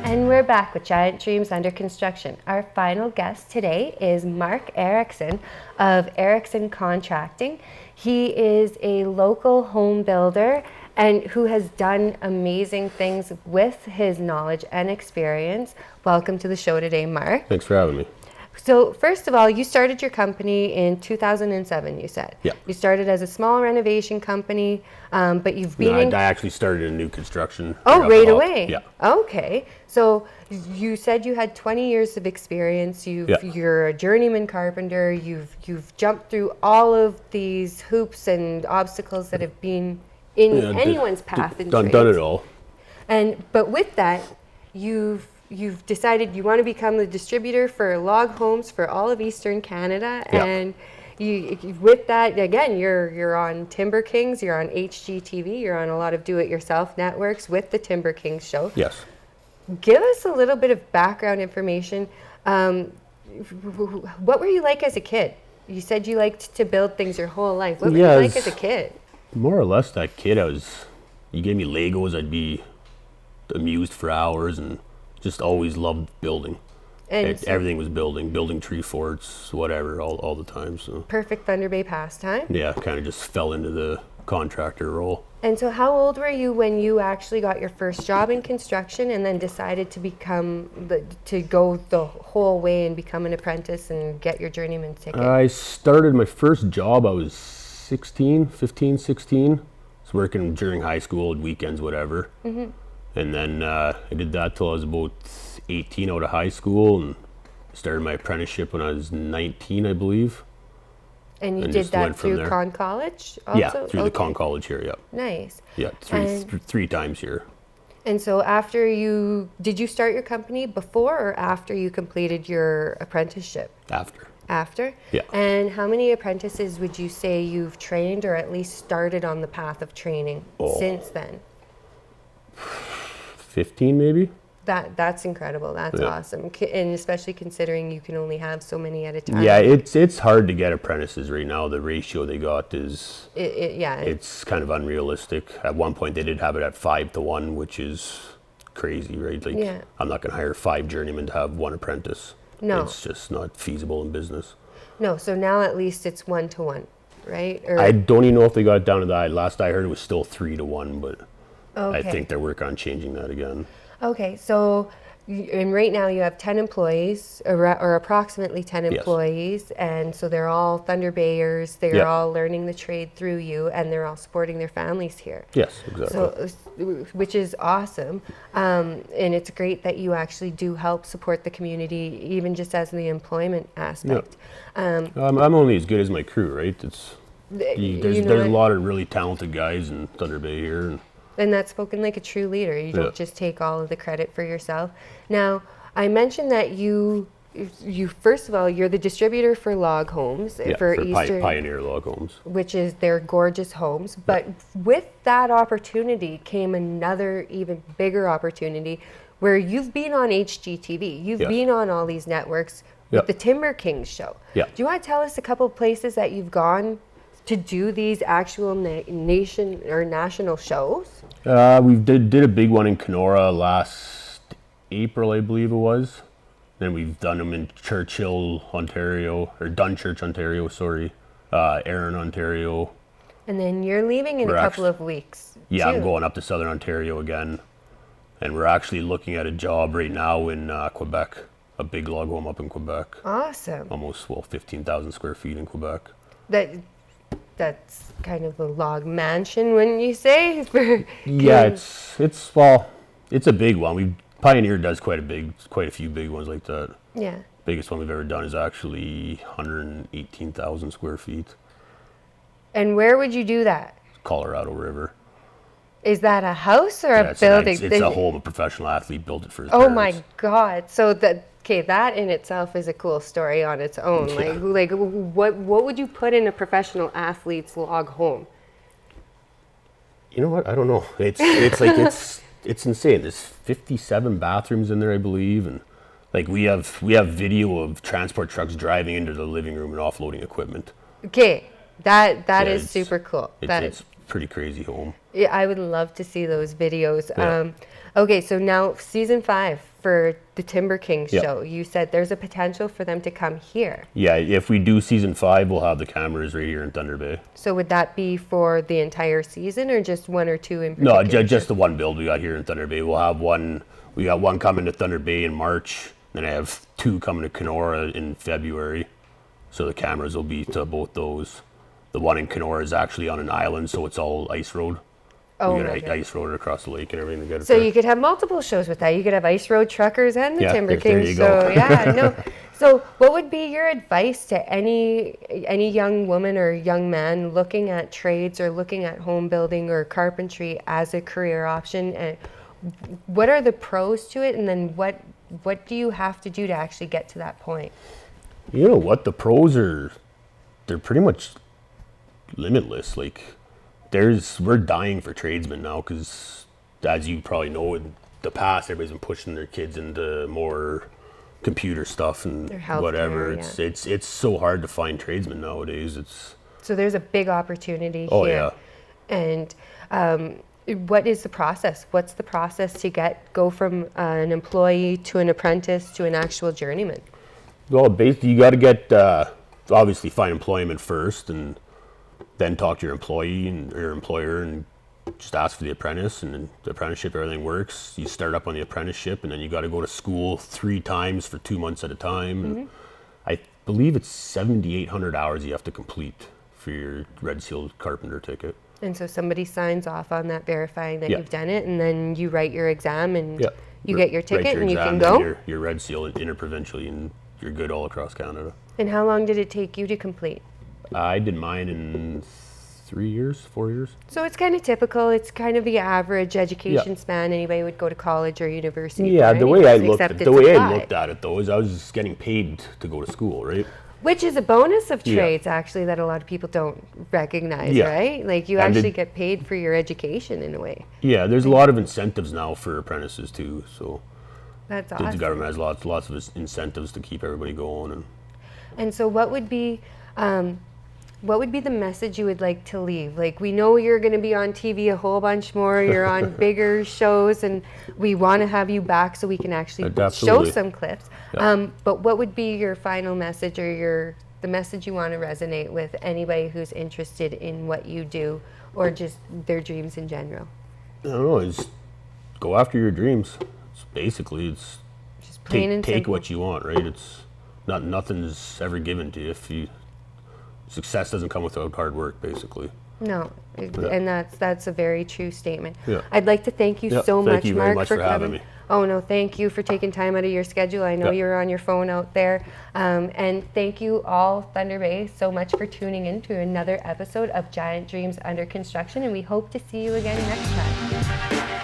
And we're back with Giant Dreams Under Construction. Our final guest today is Mark Erickson of Erickson Contracting. He is a local home builder and who has done amazing things with his knowledge and experience. Welcome to the show today, Mark. Thanks for having me. So first of all, you started your company in 2007, you said. Yeah. You started as a small renovation company, but you've been I actually started in new construction. Oh, right away? Yeah. Okay. So you said you had 20 years of experience. You're a journeyman carpenter. You've jumped through all of these hoops and obstacles that have been in anyone's path in trades. Done it all. But with that, you've decided you want to become the distributor for log homes for all of Eastern Canada, and with that, again, you're on Timber Kings, you're on HGTV, you're on a lot of do-it-yourself networks with the Timber Kings show. Yes. Give us a little bit of background information. What were you like as a kid? You said you liked to build things your whole life. What were you like as a kid? More or less that kid, you gave me Legos, I'd be amused for hours and just always loved building. And everything was building tree forts, whatever, all the time. So perfect Thunder Bay pastime. Yeah, kind of just fell into the contractor role. And so how old were you when you actually got your first job in construction and then decided to go the whole way and become an apprentice and get your journeyman's ticket? I started my first job, I was 15, 16. I was working during high school, weekends, whatever. Mm-hmm. And then I did that till I was about 18 out of high school, and started my apprenticeship when I was 19, I believe. And you did that through Con College also? Yeah, through the Con College here, yeah. Nice. Yeah, three times here. And so did you start your company before or after you completed your apprenticeship? After. After? Yeah. And how many apprentices would you say you've trained or at least started on the path of training since then? 15 maybe. That's incredible. That's awesome, and especially considering you can only have so many at a time. Yeah, it's hard to get apprentices right now. The ratio they got is it's kind of unrealistic. At one point they did have it at 5-1, which is crazy, right? I'm not going to hire 5 journeymen to have 1 apprentice. No, it's just not feasible in business. No, so now at least it's 1-1, right? I don't even know if they got it down to that. Last I heard it was still 3-1, but okay. I think they're working on changing that again. Okay, so and right now you have 10 employees, or approximately 10 employees, and so they're all Thunder Bayers, they're all learning the trade through you, and they're all supporting their families here. Yes, exactly. So, which is awesome, and it's great that you actually do help support the community, even just as the employment aspect. I'm only as good as my crew, right? There's a lot of really talented guys in Thunder Bay here. And that's spoken like a true leader. You don't just take all of the credit for yourself. Now, I mentioned that you first of all, you're the distributor for log homes for Eastern Pioneer Log Homes, which is their gorgeous homes. But with that opportunity came another even bigger opportunity, where you've been on HGTV, you've been on all these networks with the Timber Kings show. Yeah. Do you want to tell us a couple of places that you've gone to do these actual nation or national shows? We did a big one in Kenora last April, I believe it was. Then we've done them in Dunchurch, Ontario, Erin, Ontario. And then you're leaving in a couple of weeks. Yeah, I'm going up to Southern Ontario again. And we're actually looking at a job right now in Quebec, a big log home up in Quebec. Awesome. Almost 15,000 square feet in Quebec. That's kind of a log mansion, wouldn't you say? It's a big one. Pioneer does quite a few big ones like that. Yeah. Biggest one we've ever done is actually 118,000 square feet. And where would you do that? Colorado River. Is that a house or a building? It's a home. A professional athlete built it for his parents. Oh my God! So that in itself is a cool story on its own. Like what would you put in a professional athlete's log home? You know what? I don't know. It's insane. There's 57 bathrooms in there, I believe, and we have video of transport trucks driving into the living room and offloading equipment. Okay, that is super cool. It's pretty crazy home. Yeah, I would love to see those videos. Yeah. Okay, so now season 5 for the Timber King Yeah. show. You said there's a potential for them to come here. Yeah, if we do season 5, we'll have the cameras right here in Thunder Bay. So would that be for the entire season or just 1 or 2 in No, particular? just the one build we got here in Thunder Bay. We'll have one. We got one coming to Thunder Bay in March. Then I have 2 coming to Kenora in February. So the cameras will be to both those. The one in Kenora is actually on an island, so it's all ice road. Oh, We my got ice road across the lake and everything to get it So there. you could have multiple shows with that. You could have Ice Road Truckers and the Yeah, Timber there King you show. go. Yeah, no. So what would be your advice to any young woman or young man looking at trades or looking at home building or carpentry as a career option? And what are the pros to it, and then what do you have to do to actually get to that point? You know what? The pros they're pretty much limitless. Like, we're dying for tradesmen now because, as you probably know, in the past, everybody's been pushing their kids into more computer stuff and Their whatever. healthcare, It's so hard to find tradesmen nowadays. So there's a big opportunity Oh, here. yeah. And what is the process? What's the process to go from an employee to an apprentice to an actual journeyman? Well, basically, you got to get obviously find employment first, and then talk to your employee and your employer, and just ask for the apprentice. And then the apprenticeship, everything works. You start up on the apprenticeship, and then you got to go to school 3 times for 2 months at a time. And I believe it's 7,800 hours you have to complete for your Red Seal Carpenter ticket. And so somebody signs off on that verifying that Yeah. you've done it, and then you write your exam and Yeah. you get your Write ticket and you exam, can then go. Your Red Seal interprovincially, and you're good all across Canada. And how long did it take you to complete? I did mine in 3 years, 4 years. So it's kind of typical. It's kind of the average education span anybody would go to college or university. Yeah, for the way I anyways, looked except at it's I applied. looked at it though is I was just getting paid to go to school, right? Which is a bonus of Yeah. trades, actually, that a lot of people don't recognize, Yeah. right? Like, you And actually get paid for your education in a way. Yeah, there's a lot of incentives now for apprentices too. So That's the awesome. government has lots of incentives to keep everybody going. And so what would be the message you would like to leave? Like, we know you're going to be on TV a whole bunch more. You're on bigger shows, and we want to have you back so we can actually show Absolutely. some clips. Yeah. But what would be your final message, or the message you want to resonate with anybody who's interested in what you do, or just their dreams in general? I don't know. It's go after your dreams. It's Just plain and take simple. what you want, right? It's nothing's ever given to you. Success doesn't come without hard work, basically. No, and that's a very true statement. Yeah. I'd like to thank you so thank much, you very Mark, much for for coming. having me. Oh no, thank you for taking time out of your schedule. I know Yeah. you're on your phone out there. And thank you all, Thunder Bay, so much for tuning in to another episode of Giant Dreams Under Construction, and we hope to see you again next time.